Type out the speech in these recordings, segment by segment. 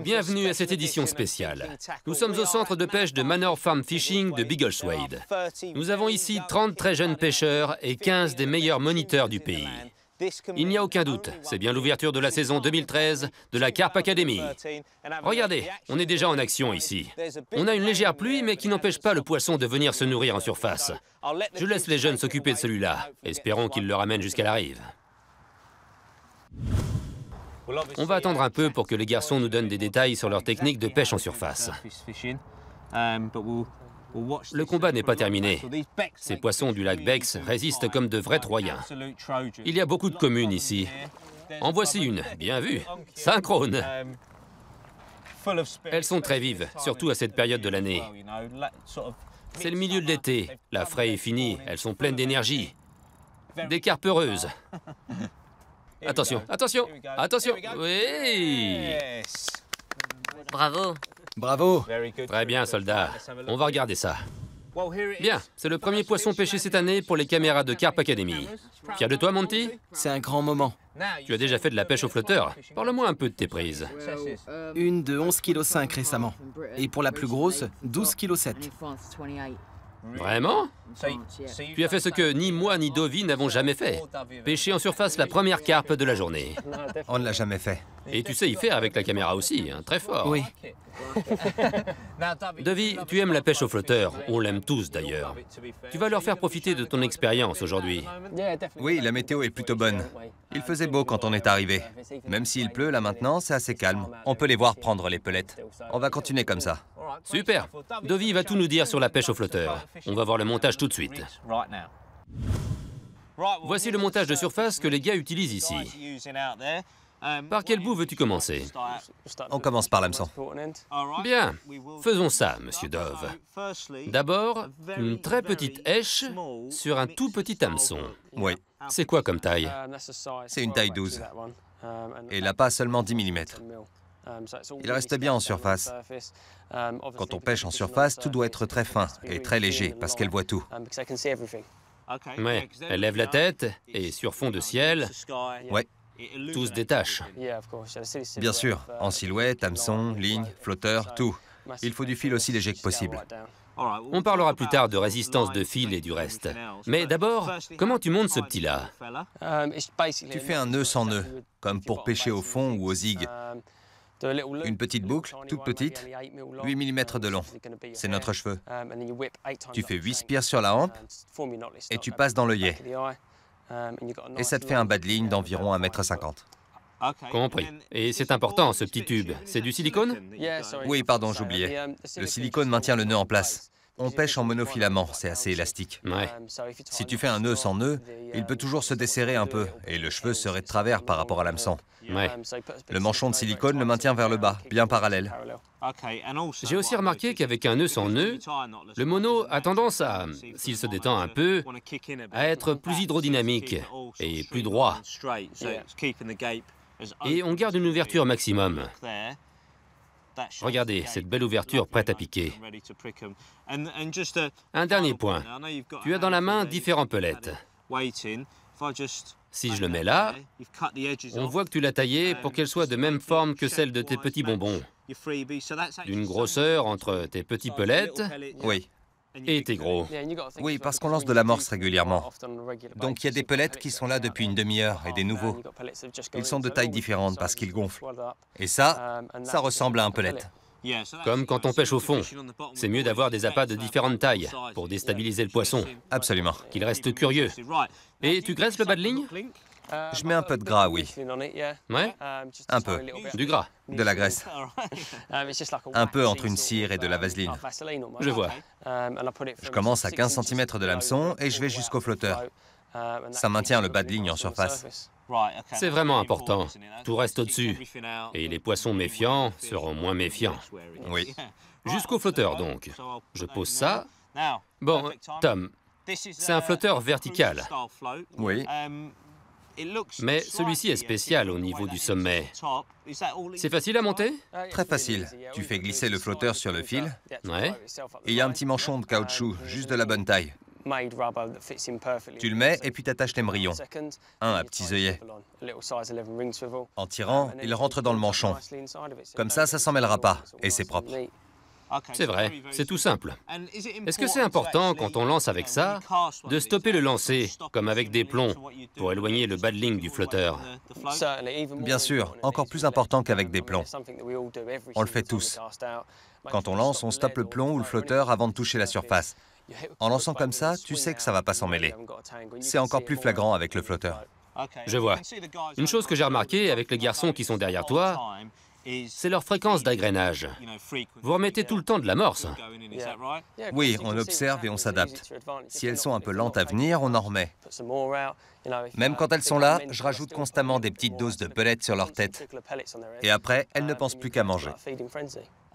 Bienvenue à cette édition spéciale. Nous sommes au centre de pêche de Manor Farm Fishing de Biggleswade. Nous avons ici 30 très jeunes pêcheurs et 15 des meilleurs moniteurs du pays. Il n'y a aucun doute, c'est bien l'ouverture de la saison 2013 de la Carp Academy. Regardez, on est déjà en action ici. On a une légère pluie, mais qui n'empêche pas le poisson de venir se nourrir en surface. Je laisse les jeunes s'occuper de celui-là. Espérons qu'ils le ramènent jusqu'à la rive. On va attendre un peu pour que les garçons nous donnent des détails sur leur technique de pêche en surface. Le combat n'est pas terminé. Ces poissons du lac Bex résistent comme de vrais Troyens. Il y a beaucoup de communes ici. En voici une, bien vue, synchrone. Elles sont très vives, surtout à cette période de l'année. C'est le milieu de l'été, la fraie est finie, elles sont pleines d'énergie. Des carpes heureuses. Attention, attention, attention. Oui. Bravo. Bravo. Très bien, soldat. On va regarder ça. Bien, c'est le premier poisson pêché cette année pour les caméras de Carp Academy. Fier de toi, Monty? C'est un grand moment. Tu as déjà fait de la pêche au flotteur. Parle-moi un peu de tes prises. Une de 11,5 kg récemment. Et pour la plus grosse, 12,7 kg. Vraiment? Tu as fait ce que ni moi ni Dovi n'avons jamais fait. Pêcher en surface la première carpe de la journée. On ne l'a jamais fait. Et tu sais y faire avec la caméra aussi, hein, très fort. Oui. Dovi, tu aimes la pêche au flotteur. On l'aime tous d'ailleurs. Tu vas leur faire profiter de ton expérience aujourd'hui. Oui, la météo est plutôt bonne. Il faisait beau quand on est arrivé. Même s'il pleut là maintenant, c'est assez calme. On peut les voir prendre les pelettes. On va continuer comme ça. Super. Dovi va tout nous dire sur la pêche au flotteur. On va voir le montage tout de suite. Voici le montage de surface que les gars utilisent ici. Par quel bout veux-tu commencer? On commence par l'hameçon. Bien, faisons ça, monsieur Dove. D'abord, une très petite èche sur un tout petit hameçon. Oui, C'est quoi comme taille? c'est une taille 12. Et l'appât seulement 10 mm. Il reste bien en surface. Quand on pêche en surface, tout doit être très fin et très léger parce qu'elle voit tout. Ouais, elle lève la tête et sur fond de ciel, Ouais, tout se détache. bien sûr. En silhouette, hameçon, ligne, flotteur, tout. Il faut du fil aussi léger que possible. On parlera plus tard de résistance de fil et du reste. Mais d'abord, comment tu montes ce petit-là? Tu fais un nœud sans nœud, comme pour pêcher au fond ou au zig. Une petite boucle, toute petite, 8 mm de long. C'est notre cheveu. Tu fais 8 spires sur la hampe et tu passes dans l'œillet. Et ça te fait un bas de ligne d'environ 1,50 m. Compris. Et c'est important, ce petit tube. C'est du silicone? Oui, pardon, j'oubliais. Le silicone maintient le nœud en place. On pêche en monofilament, c'est assez élastique. Ouais. Si tu fais un nœud sans nœud, il peut toujours se desserrer un peu et le cheveu serait de travers par rapport à l'hameçon. Ouais. Le manchon de silicone le maintient vers le bas, bien parallèle. J'ai aussi remarqué qu'avec un nœud sans nœud, le mono a tendance à, s'il se détend un peu, à être plus hydrodynamique et plus droit. Et on garde une ouverture maximum. Regardez, cette belle ouverture prête à piquer. Un dernier point. Tu as dans la main différents pelettes. Si je le mets là, on voit que tu l'as taillé pour qu'elle soit de même forme que celle de tes petits bonbons. D'une grosseur entre tes petits pelettes Oui. et tes gros. Oui, parce qu'on lance de l'amorce régulièrement. Donc il y a des pelettes qui sont là depuis une demi-heure et des nouveaux. Ils sont de tailles différentes parce qu'ils gonflent. Et ça ressemble à un pellet. Comme quand on pêche au fond. C'est mieux d'avoir des appâts de différentes tailles pour déstabiliser le poisson, Absolument. qu'il reste curieux. Et tu graisses le bas de ligne? Je mets un peu de gras, oui. Ouais? Un peu. Du gras. De la graisse. Un peu entre une cire et de la vaseline. Je vois. Je commence à 15 cm de l'hameçon et je vais jusqu'au flotteur. Ça maintient le bas de ligne en surface. C'est vraiment important. Tout reste au-dessus. Et les poissons méfiants seront moins méfiants. Oui. Jusqu'au flotteur, donc. Je pose ça. Bon, Tom, c'est un flotteur vertical. Oui. Mais celui-ci est spécial au niveau du sommet. C'est facile à monter? Très facile. Tu fais glisser le flotteur sur le fil Ouais. et il y a un petit manchon de caoutchouc, juste de la bonne taille. Tu le mets et puis t'attaches l'émerillon. Un à petits œillets. En tirant, il rentre dans le manchon. Comme ça s'en mêlera pas et c'est propre. C'est vrai, c'est tout simple. Est-ce que c'est important, quand on lance avec ça, de stopper le lancer, comme avec des plombs, pour éloigner le battling du flotteur? Bien sûr, encore plus important qu'avec des plombs. On le fait tous. Quand on lance, on stoppe le plomb ou le flotteur avant de toucher la surface. En lançant comme ça, tu sais que ça va pas s'en mêler. C'est encore plus flagrant avec le flotteur. Je vois. Une chose que j'ai remarquée avec les garçons qui sont derrière toi, c'est leur fréquence d'agrainage. Vous remettez tout le temps de l'amorce. Oui, on observe et on s'adapte. Si elles sont un peu lentes à venir, on en remet. Même quand elles sont là, je rajoute constamment des petites doses de pellets sur leur tête. Et après, elles ne pensent plus qu'à manger.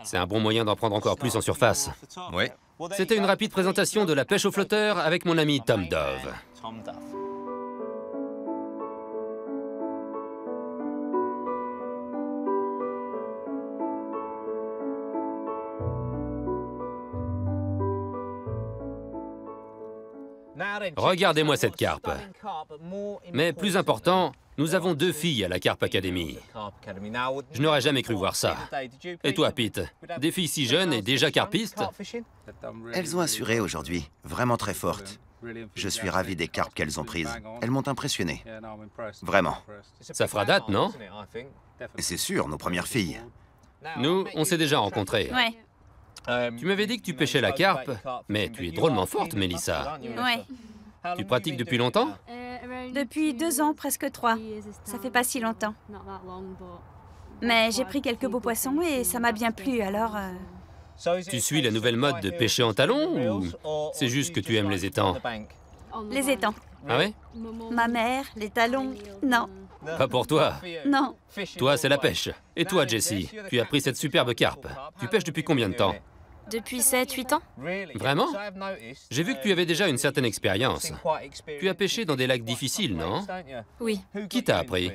C'est un bon moyen d'en prendre encore plus en surface. Oui. C'était une rapide présentation de la pêche au flotteur avec mon ami Tom Dove. Regardez-moi cette carpe. Mais plus important, nous avons 2 filles à la Carp Academy. Je n'aurais jamais cru voir ça. Et toi, Pete, des filles si jeunes et déjà carpistes? Elles ont assuré aujourd'hui, vraiment très fortes. Je suis ravi des carpes qu'elles ont prises. Elles m'ont impressionné. Vraiment. Ça fera date, non? Et c'est sûr, nos premières filles. Nous, on s'est déjà rencontrés. Ouais, Tu m'avais dit que tu pêchais la carpe, mais tu es drôlement forte, Mélissa. ouais. Tu pratiques depuis longtemps? Depuis 2 ans, presque 3. Ça fait pas si longtemps. Mais j'ai pris quelques beaux poissons et ça m'a bien plu, alors... Tu suis la nouvelle mode de pêcher en talons ou c'est juste que tu aimes les étangs? Les étangs. Ah ouais? Ma mère, les talons... Non, Pas pour toi. non. Toi, c'est la pêche. Et toi, Jessie, tu as pris cette superbe carpe. Tu pêches depuis combien de temps? Depuis 7-8 ans. Vraiment? J'ai vu que tu avais déjà une certaine expérience. Tu as pêché dans des lacs difficiles, non? Oui, Qui t'a appris?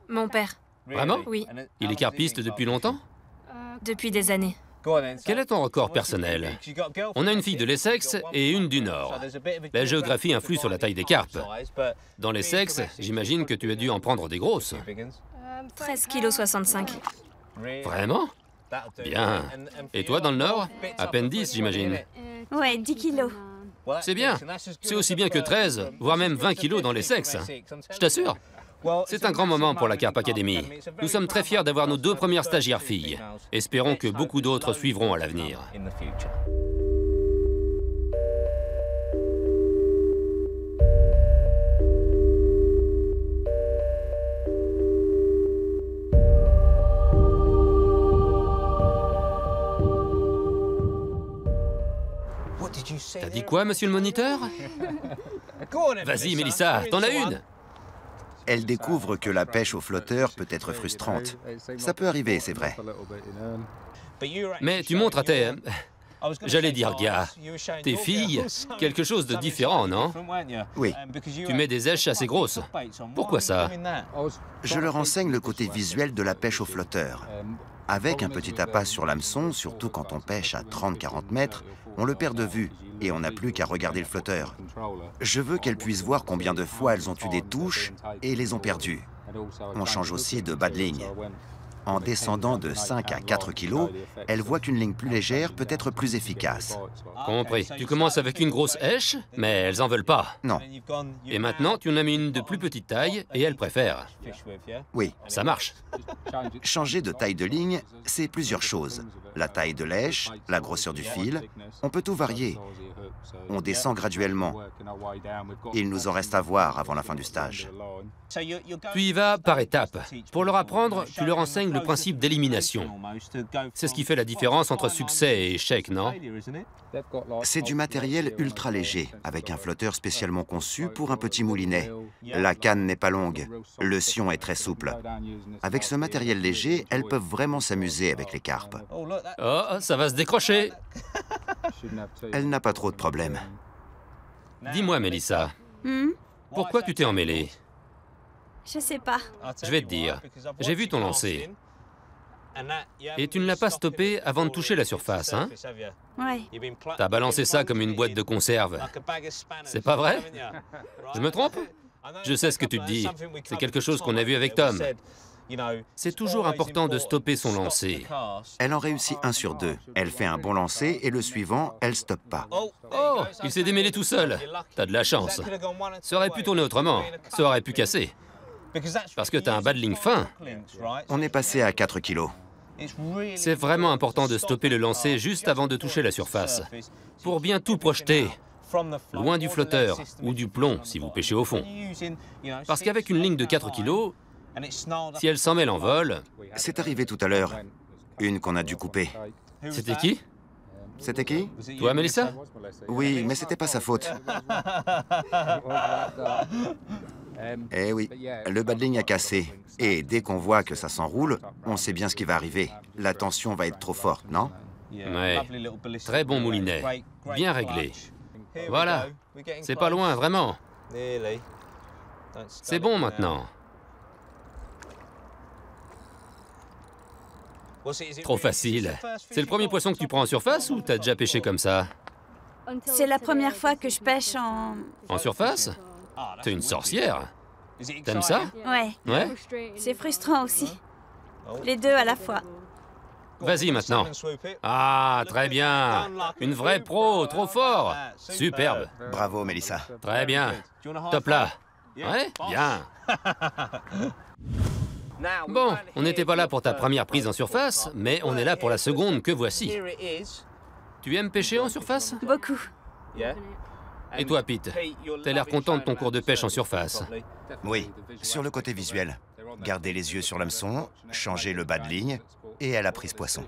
mon père. Vraiment? Oui, Il est carpiste depuis longtemps? depuis des années. Quel est ton record personnel? On a une fille de l'Essex et une du Nord. La géographie influe sur la taille des carpes. Dans l'Essex, j'imagine que tu as dû en prendre des grosses. 13,65 kg. Vraiment? Bien. Et toi, dans le Nord? À peine 10, j'imagine. Ouais, 10 kilos. C'est bien. C'est aussi bien que 13, voire même 20 kilos dans l'Essex. Je t'assure. C'est un grand moment pour la Carp Academy. Nous sommes très fiers d'avoir nos 2 premières stagiaires filles. Espérons que beaucoup d'autres suivront à l'avenir. T'as dit quoi, monsieur le moniteur? Vas-y, Mélissa, t'en as une. Elles découvrent que la pêche au flotteur peut être frustrante. Ça peut arriver, c'est vrai. Mais tu montres à tes... J'allais dire gars, tes filles, quelque chose de différent, non? Oui. Tu mets des éches assez grosses. Pourquoi ça? Je leur enseigne le côté visuel de la pêche au flotteur. Avec un petit appât sur l'hameçon, surtout quand on pêche à 30-40 mètres, on le perd de vue et on n'a plus qu'à regarder le flotteur. Je veux qu'elles puissent voir combien de fois elles ont eu des touches et les ont perdues. On change aussi de bas de ligne. En descendant de 5 à 4 kilos, elles voient qu'une ligne plus légère peut être plus efficace. Compris. Tu commences avec une grosse èche, mais elles en veulent pas. Non, Et maintenant, tu en as mis une de plus petite taille et elles préfèrent. oui. Ça marche. Changer de taille de ligne, c'est plusieurs choses. La taille de lèche, la grosseur du fil, on peut tout varier. On descend graduellement. Il nous en reste à voir avant la fin du stage. Tu y vas par étapes. Pour leur apprendre, tu leur enseignes le principe d'élimination. C'est ce qui fait la différence entre succès et échec, non? C'est du matériel ultra léger, avec un flotteur spécialement conçu pour un petit moulinet. La canne n'est pas longue, le sion est très souple. Avec ce matériel léger, elles peuvent vraiment s'amuser avec les carpes. Oh, ça va se décrocher. Elle n'a pas trop de problèmes. Dis-moi, Mélissa, Hmm? pourquoi tu t'es emmêlée? Je sais pas. Je vais te dire. J'ai vu ton lancer. Et tu ne l'as pas stoppé avant de toucher la surface, hein? Ouais. T'as balancé ça comme une boîte de conserve. C'est pas vrai? Je me trompe? Je sais ce que tu te dis. C'est quelque chose qu'on a vu avec Tom. C'est toujours important de stopper son lancer. Elle en réussit 1 sur 2. Elle fait un bon lancer et le suivant, elle stoppe pas. Oh, il s'est démêlé tout seul. T'as de la chance. Ça aurait pu tourner autrement. Ça aurait pu casser. Parce que t'as un badling fin. On est passé à 4 kilos. C'est vraiment important de stopper le lancer juste avant de toucher la surface. Pour bien tout projeter, loin du flotteur ou du plomb si vous pêchez au fond. Parce qu'avec une ligne de 4 kilos, si elle s'en mêle en vol... C'est arrivé tout à l'heure. Une qu'on a dû couper. C'était qui? C'était qui? Toi, Melissa? Oui, mais c'était pas sa faute. Eh oui, le badling a cassé. Et dès qu'on voit que ça s'enroule, on sait bien ce qui va arriver. La tension va être trop forte, non? Ouais. Très bon moulinet. Bien réglé. Voilà. C'est pas loin, vraiment. C'est bon maintenant. Trop facile. C'est le premier poisson que tu prends en surface ou t'as déjà pêché comme ça? C'est la première fois que je pêche en... En surface? T'es une sorcière. T'aimes ça? Ouais. Ouais? C'est frustrant aussi. Les deux à la fois. Vas-y maintenant. Ah, très bien. Une vraie pro, trop fort. Superbe. Bravo, Melissa. Très bien. Top là. Ouais? Bien. Bon, on n'était pas là pour ta première prise en surface, mais on est là pour la seconde que voici. Tu aimes pêcher en surface? Beaucoup. Et toi, Pete? T'as l'air content de ton cours de pêche en surface. Oui, sur le côté visuel. Gardez les yeux sur l'hameçon, changez le bas de ligne, et elle a prise poisson.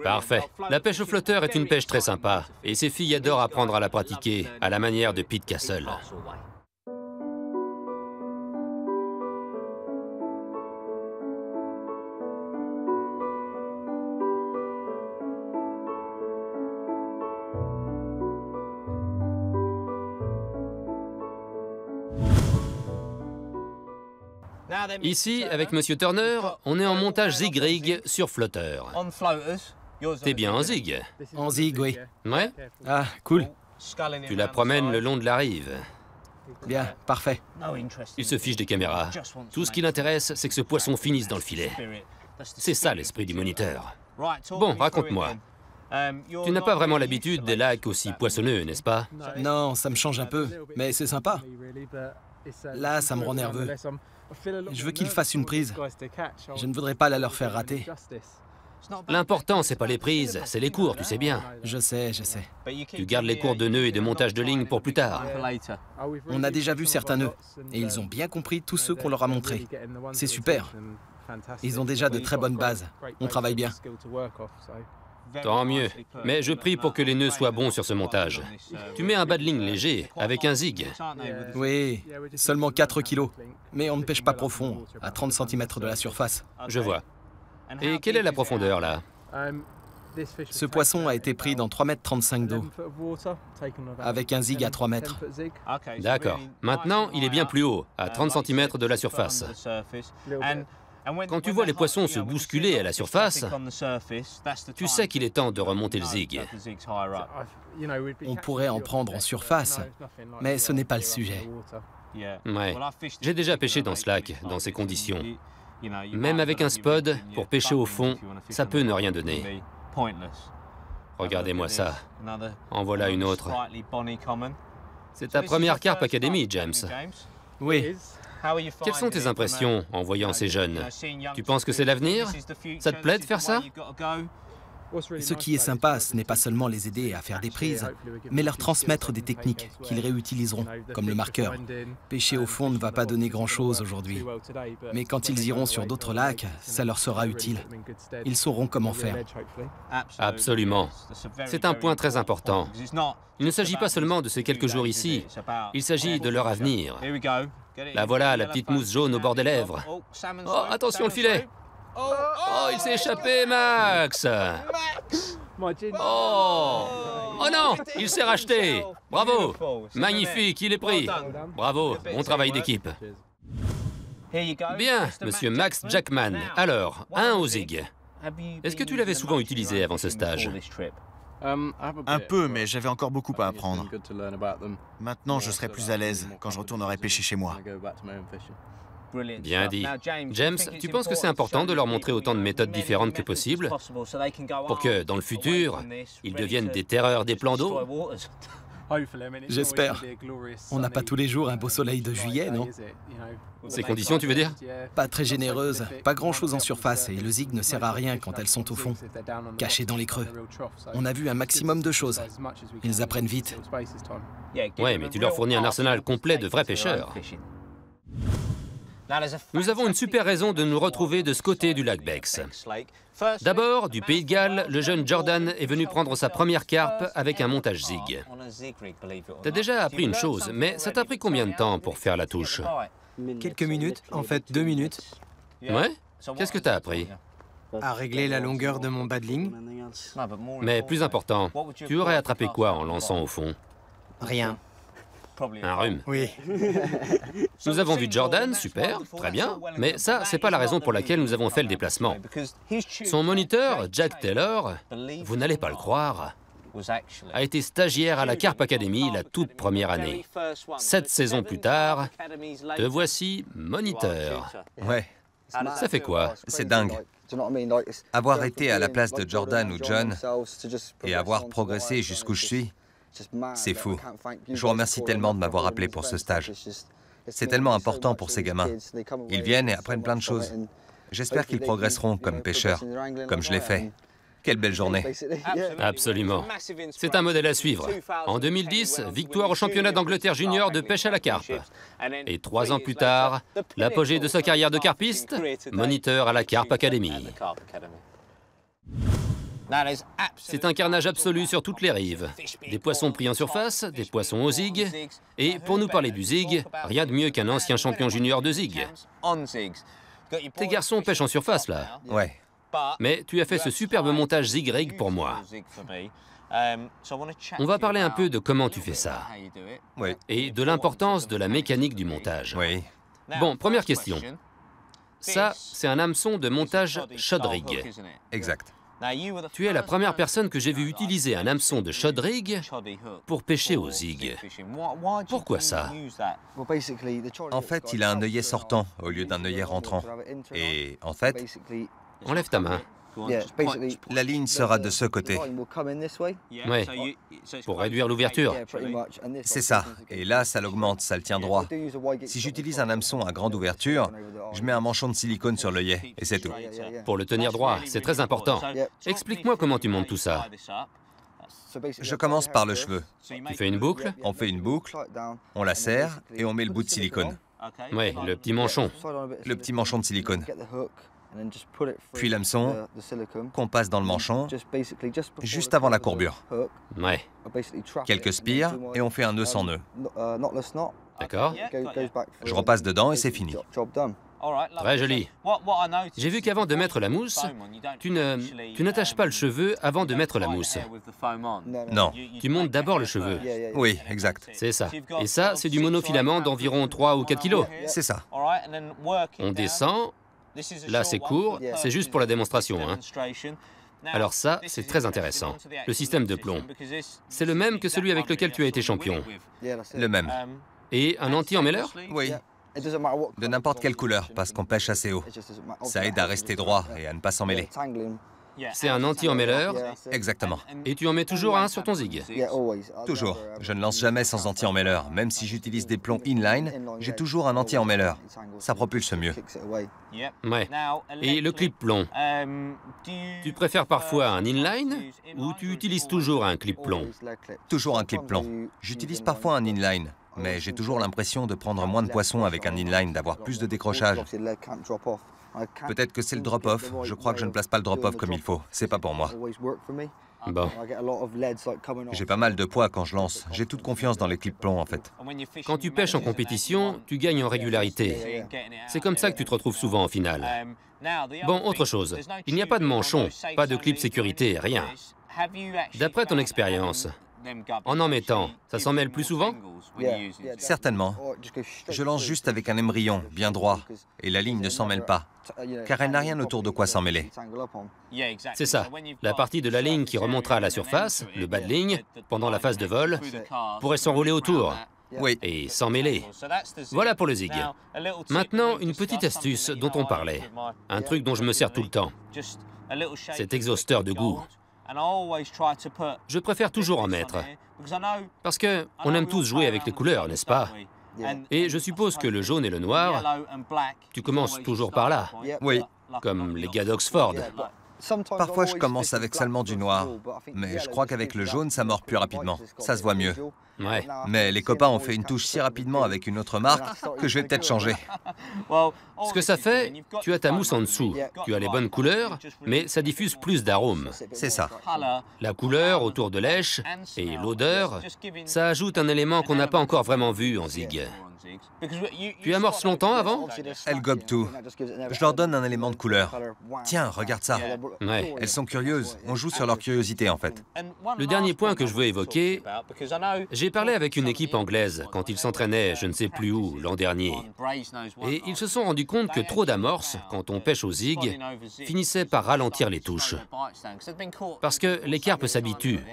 Parfait. La pêche au flotteur est une pêche très sympa, et ces filles adorent apprendre à la pratiquer, à la manière de Pete Castle. Ici, avec Monsieur Turner, on est en montage zig-rig sur flotteur. T'es bien en zig? En zig, oui. Ouais? Ah, cool. Tu la promènes le long de la rive. Bien, parfait. Il se fiche des caméras. Tout ce qui l'intéresse, c'est que ce poisson finisse dans le filet. C'est ça l'esprit du moniteur. Bon, raconte-moi. Tu n'as pas vraiment l'habitude des lacs aussi poissonneux, n'est-ce pas? Non, ça me change un peu, mais c'est sympa. Là, ça me rend nerveux. Je veux qu'ils fassent une prise. Je ne voudrais pas la leur faire rater. L'important, c'est pas les prises, c'est les cours, tu sais bien. Je sais, je sais. Tu gardes les cours de nœuds et de montage de ligne pour plus tard. On a déjà vu certains nœuds, et ils ont bien compris tous ceux qu'on leur a montrés. C'est super. Ils ont déjà de très bonnes bases. On travaille bien. Tant mieux. Mais je prie pour que les nœuds soient bons sur ce montage. Tu mets un bas de ligne léger, avec un zig. Oui, seulement 4 kilos. Mais on ne pêche pas profond, à 30 cm de la surface. Je vois. Et quelle est la profondeur, là? Ce poisson a été pris dans 3,35 m d'eau, avec un zig à 3 mètres. D'accord. Maintenant, il est bien plus haut, à 30 cm de la surface. Quand tu vois les poissons se bousculer à la surface, tu sais qu'il est temps de remonter le zig. On pourrait en prendre en surface, mais ce n'est pas le sujet. Ouais. J'ai déjà pêché dans ce lac, dans ces conditions. Même avec un spud, pour pêcher au fond, ça peut ne rien donner. Regardez-moi ça. En voilà une autre. C'est ta première Carp Academy, James. Oui. Quelles sont tes impressions en voyant ces jeunes? Tu penses que c'est l'avenir? Ça te plaît de faire ça? Ce qui est sympa, ce n'est pas seulement les aider à faire des prises, mais leur transmettre des techniques qu'ils réutiliseront, comme le marqueur. Pêcher au fond ne va pas donner grand-chose aujourd'hui, mais quand ils iront sur d'autres lacs, ça leur sera utile. Ils sauront comment faire. Absolument. C'est un point très important. Il ne s'agit pas seulement de ces quelques jours ici, il s'agit de leur avenir. La voilà, la petite mousse jaune au bord des lèvres. Oh, attention le filet! Oh, il s'est échappé, Max! Oh! Oh non! Il s'est racheté! Bravo! Magnifique, il est pris! Bravo, bon travail d'équipe. Bien, monsieur Max Jackman. Alors, un au zig. Est-ce que tu l'avais souvent utilisé avant ce stage? Un peu, mais j'avais encore beaucoup à apprendre. Maintenant, je serai plus à l'aise quand je retournerai pêcher chez moi. Bien dit. James, tu penses que c'est important de leur montrer autant de méthodes différentes que possible pour que, dans le futur, ils deviennent des terreurs des plans d'eau? J'espère. On n'a pas tous les jours un beau soleil de juillet, non? Ces conditions, tu veux dire? Pas très généreuses, pas grand-chose en surface et le zig ne sert à rien quand elles sont au fond, cachées dans les creux. On a vu un maximum de choses. Ils apprennent vite. Ouais, mais tu leur fournis un arsenal complet de vrais pêcheurs. Nous avons une super raison de nous retrouver de ce côté du lac Bex. D'abord, du Pays de Galles, le jeune Jordan est venu prendre sa première carpe avec un montage zig. T'as déjà appris une chose, mais ça t'a pris combien de temps pour faire la touche? Quelques minutes, en fait 2 minutes, Ouais? Qu'est-ce que t'as appris? à régler la longueur de mon badling. Mais plus important, tu aurais attrapé quoi en lançant au fond? Rien. Un rhume. Oui. Nous avons vu Jordan, super, très bien, mais ça, c'est pas la raison pour laquelle nous avons fait le déplacement. Son moniteur, Jack Taylor, vous n'allez pas le croire, a été stagiaire à la Carp Academy la toute première année. 7 saisons plus tard, te voici moniteur. Ouais, Ça fait quoi? c'est dingue. Avoir été à la place de Jordan ou John et avoir progressé jusqu'où je suis, c'est fou. Je vous remercie tellement de m'avoir appelé pour ce stage. C'est tellement important pour ces gamins. Ils viennent et apprennent plein de choses. J'espère qu'ils progresseront comme pêcheurs, comme je l'ai fait. Quelle belle journée. Absolument. C'est un modèle à suivre. En 2010, victoire au championnat d'Angleterre junior de pêche à la carpe. Et 3 ans plus tard, l'apogée de sa carrière de carpiste, moniteur à la Carp Academy. C'est un carnage absolu sur toutes les rives. Des poissons pris en surface, des poissons au zig. Et pour nous parler du zig, rien de mieux qu'un ancien champion junior de zig. Tes garçons pêchent en surface, là. Ouais, Mais tu as fait ce superbe montage zig-rig pour moi. On va parler un peu de comment tu fais ça. oui, Et de l'importance de la mécanique du montage. oui. Bon, première question. Ça, c'est un hameçon de montage shod rig. Exact. Tu es la première personne que j'ai vue utiliser un hameçon de shod rig pour pêcher au zig. Pourquoi ça? En fait, il a un œillet sortant au lieu d'un œillet rentrant. Et en fait, Enlève ta main. la ligne sera de ce côté. Ouais, pour réduire l'ouverture. C'est ça. Et là, ça l'augmente, ça le tient droit. Si j'utilise un hameçon à grande ouverture, je mets un manchon de silicone sur l'œillet, et c'est tout. Pour le tenir droit, c'est très important. Explique-moi comment tu montes tout ça. Je commence par le cheveu. Tu fais une boucle? On fait une boucle, on la serre, et on met le bout de silicone. Ouais, le petit manchon. Le petit manchon de silicone. Puis l'hameçon, qu'on passe dans le manchon, juste avant la courbure. Ouais, Quelques spires, et on fait un nœud sans nœud. d'accord. Je repasse dedans, et c'est fini. Très joli. J'ai vu qu'avant de mettre la mousse, tu n'attaches pas le cheveu avant de mettre la mousse. Non. Tu montes d'abord le cheveu. Oui, exact. C'est ça. Et ça, c'est du monofilament d'environ 3 ou 4 kilos. C'est ça. On descend. Là, c'est court. C'est juste pour la démonstration, hein. Alors ça, c'est très intéressant. Le système de plomb. C'est le même que celui avec lequel tu as été champion. Le même. Et un anti-emmêleur? Oui. De n'importe quelle couleur, parce qu'on pêche assez haut. Ça aide à rester droit et à ne pas s'emmêler. C'est un anti-emmêleur. Exactement. Et tu en mets toujours un sur ton zig. Toujours. Je ne lance jamais sans anti-emmêleur. Même si j'utilise des plombs inline, j'ai toujours un anti-emmêleur. Ça propulse mieux. Ouais. Et le clip plomb? Tu préfères parfois un inline ou tu utilises toujours un clip plomb? Toujours un clip plomb. J'utilise parfois un inline, mais j'ai toujours l'impression de prendre moins de poissons avec un inline, d'avoir plus de décrochage. Peut-être que c'est le drop-off. Je crois que je ne place pas le drop-off comme il faut. C'est pas pour moi. Bon. J'ai pas mal de poids quand je lance. J'ai toute confiance dans les clips plombs, en fait. Quand tu pêches en compétition, tu gagnes en régularité. C'est comme ça que tu te retrouves souvent en finale. Bon, autre chose. Il n'y a pas de manchon, pas de clip sécurité, rien. D'après ton expérience, En mettant, ça s'en mêle plus souvent? Certainement. Je lance juste avec un émerillon bien droit et la ligne ne s'en mêle pas, car elle n'a rien autour de quoi s'en mêler. C'est ça. La partie de la ligne qui remontera à la surface, le bas de ligne, pendant la phase de vol, pourrait s'enrouler autour. Oui. Et s'en mêler. Voilà pour le zig. Maintenant, une petite astuce dont on parlait. Un truc dont je me sers tout le temps. Cet exhausteur de goût. Je préfère toujours en mettre. Parce que on aime tous jouer avec les couleurs, n'est-ce pas? Et je suppose que le jaune et le noir, tu commences toujours par là. Oui. Comme les gars d'Oxford. Parfois, je commence avec seulement du noir, mais je crois qu'avec le jaune, ça mord plus rapidement. Ça se voit mieux. Ouais. Mais les copains ont fait une touche si rapidement avec une autre marque que je vais peut-être changer. Ce que ça fait, tu as ta mousse en dessous. Tu as les bonnes couleurs, mais ça diffuse plus d'arômes. C'est ça. La couleur autour de l'èche et l'odeur, ça ajoute un élément qu'on n'a pas encore vraiment vu en zig. Tu amorces longtemps avant? Elles gobent tout. Je leur donne un élément de couleur. Tiens, regarde ça. Ouais. Elles sont curieuses. On joue sur leur curiosité, en fait. Le dernier point que je veux évoquer, j'ai parlé avec une équipe anglaise quand ils s'entraînaient je ne sais plus où l'an dernier. Et ils se sont rendus compte que trop d'amorces, quand on pêche au zig, finissaient par ralentir les touches. Parce que les carpes s'habituent.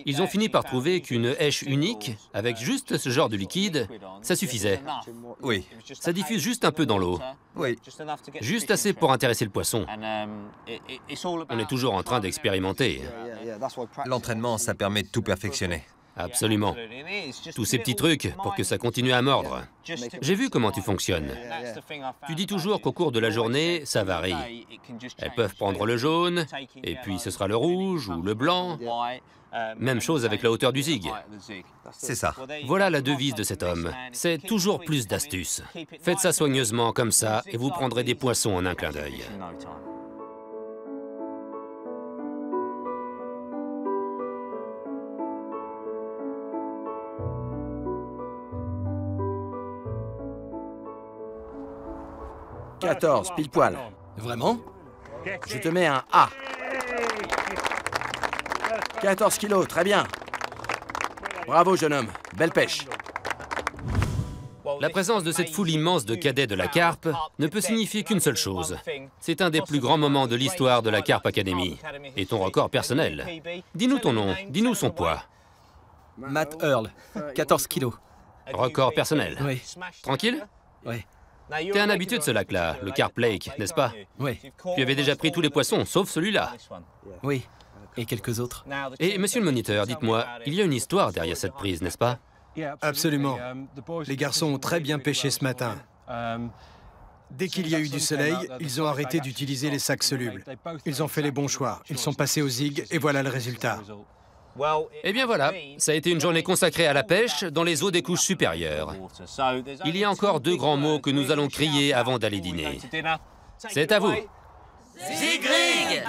Ils ont fini par trouver qu'une èche unique, avec juste ce genre de liquide, ça suffisait. Oui. Ça diffuse juste un peu dans l'eau. Oui. Juste assez pour intéresser le poisson. On est toujours en train d'expérimenter. L'entraînement, ça permet de tout perfectionner. Absolument. Tous ces petits trucs pour que ça continue à mordre. J'ai vu comment tu fonctionnes. Tu dis toujours qu'au cours de la journée, ça varie. Elles peuvent prendre le jaune, et puis ce sera le rouge ou le blanc. Même chose avec la hauteur du zig. C'est ça. Voilà la devise de cet homme. C'est toujours plus d'astuces. Faites ça soigneusement comme ça, et vous prendrez des poissons en un clin d'œil. « 14, pile poil. Vraiment? Je te mets un A. 14 kilos, très bien. Bravo, jeune homme. Belle pêche. » La présence de cette foule immense de cadets de la carpe ne peut signifier qu'une seule chose. C'est un des plus grands moments de l'histoire de la Carp Academy. Et ton record personnel. Dis-nous ton nom, dis-nous son poids. Matt Earl, 14 kilos. Record personnel. Oui. Tranquille? Oui. T'es un habitué de ce lac-là, le Carp Lake, n'est-ce pas? Oui. Tu avais déjà pris tous les poissons, sauf celui-là. Oui. Et quelques autres. Et monsieur le moniteur, dites-moi, il y a une histoire derrière cette prise, n'est-ce pas? Absolument. Les garçons ont très bien pêché ce matin. Dès qu'il y a eu du soleil, ils ont arrêté d'utiliser les sacs solubles. Ils ont fait les bons choix. Ils sont passés au zig et voilà le résultat. Eh bien voilà, ça a été une journée consacrée à la pêche dans les eaux des couches supérieures. Il y a encore deux grands mots que nous allons crier avant d'aller dîner. C'est à vous. Zig Rig!